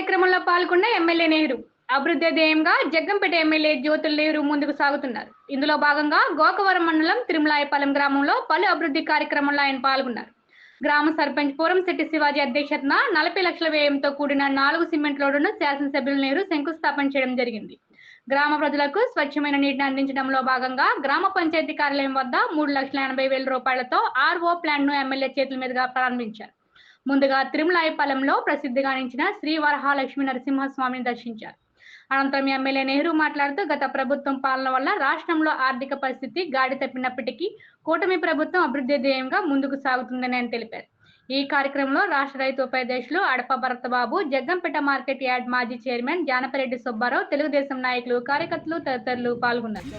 కార్యక్రమంలో పాల్గొన్న ఎమ్మెల్యే నెహ్రూ అభివృద్ధి ధ్యేయంగా జగ్గంపేట ఎమ్మెల్యే జ్యోతుల నెహ్రూ ముందుకు సాగుతున్నారు. ఇందులో భాగంగా గోకవరం మండలం తిరుమలాయపాలెం గ్రామంలో పలు అభివృద్ధి కార్యక్రమంలో ఆయన పాల్గొన్నారు. గ్రామ సర్పంచ్ పోరంశెట్టి శివాజీ అధ్యక్షతన 40 లక్షల వ్యయంతో కూడిన 4 సిమెంట్ రోడ్డును శాసనసభ్యులు నెహ్రూ శంకుస్థాపన చేయడం జరిగింది. గ్రామ ప్రజలకు స్వచ్ఛమైన నీటిని అందించడంలో భాగంగా గ్రామ పంచాయతీ కార్యాలయం వద్ద 3,80,000 రూపాయలతో ఆర్ఓ ప్లాంట్ ను ఎమ్మెల్యే చేతుల మీదుగా ప్రారంభించారు. ముందుగా తిరుమలాయపాలెంలో ప్రసిద్ధిగాంచిన శ్రీ వరహాలక్ష్మి నరసింహస్వామిని దర్శించారు. అనంతరం ఎమ్మెల్యే నెహ్రూ మాట్లాడుతూ గత ప్రభుత్వం పాలన వల్ల రాష్ట్రంలో ఆర్థిక పరిస్థితి గాడి తప్పినప్పటికీ కూటమి ప్రభుత్వం అభివృద్ధి ధ్యేయంగా ముందుకు సాగుతుందని ఆయన తెలిపారు. ఈ కార్యక్రమంలో రాష్ట్ర రైతు ఉపాధ్యక్షులు అడప భరతబాబు, జగ్గంపేట మార్కెట్ యార్డ్ మాజీ చైర్మన్ జానపరెడ్డి సుబ్బారావు, తెలుగుదేశం నాయకులు, కార్యకర్తలు తదితరులు పాల్గొన్నారు.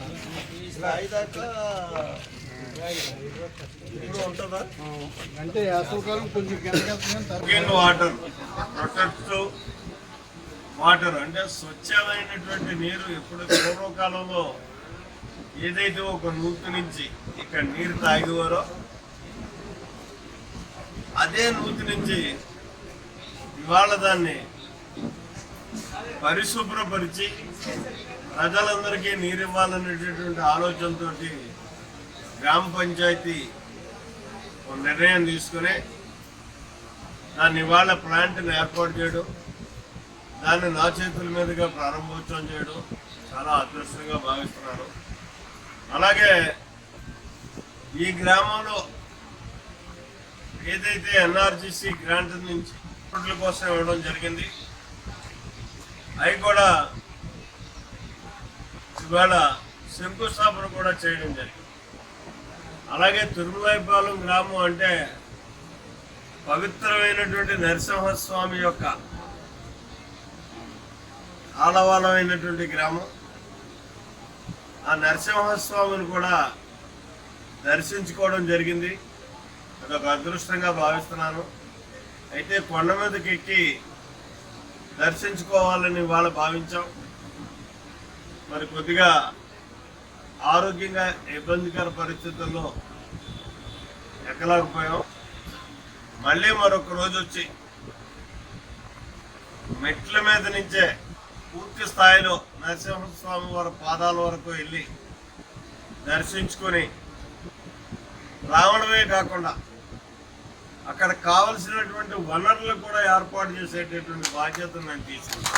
వాటర్ అంటే స్వచ్ఛమైనటువంటి నీరు ఎప్పుడు పూర్వకాలంలో ఏదైతే ఒక నూతి నుంచి ఇక్కడ నీరు తాగేవారో అదే నూతి నుంచి ఇవాళ దాన్ని పరిశుభ్రపరిచి ప్రజలందరికీ నీరు ఇవ్వాలనేటటువంటి ఆలోచనతో గ్రామ పంచాయతీ ఒక నిర్ణయం తీసుకుని దాన్ని ఇవాళ ప్లాంట్ని ఏర్పాటు చేయడం, దాన్ని నా చేతుల మీదుగా ప్రారంభోత్సవం చేయడం చాలా అదృష్టంగా భావిస్తున్నాను. అలాగే ఈ గ్రామంలో ఏదైతే ఎన్ఆర్జీసీ గ్రాంట్ నుంచి రోడ్ల కోసం ఇవ్వడం జరిగింది, అవి కూడా ఇవాళ శంకుస్థాపన కూడా చేయడం జరిగింది. అలాగే తిరుమలాయపాలెం గ్రామం అంటే పవిత్రమైనటువంటి నరసింహస్వామి యొక్క ఆలవాలమైనటువంటి గ్రామం. ఆ నరసింహస్వామిని కూడా దర్శించుకోవడం జరిగింది. అదొక అదృష్టంగా భావిస్తున్నాను. అయితే కొండ మీదకి ఎక్కి దర్శించుకోవాలని ఇవాళ భావించాం. మరి కొద్దిగా ఆరోగ్యంగా ఇబ్బందికర పరిస్థితుల్లో ఎక్కలేకపోయాం. మళ్ళీ మరొక రోజు వచ్చి మెట్ల మీద నుంచే పూర్తి స్థాయిలో నరసింహస్వామి వారి పాదాల వరకు వెళ్ళి దర్శించుకొని రావడమే కాకుండా అక్కడ కావలసినటువంటి వనరులు కూడా ఏర్పాటు చేసేటటువంటి బాధ్యతను నేను తీసుకున్నాను.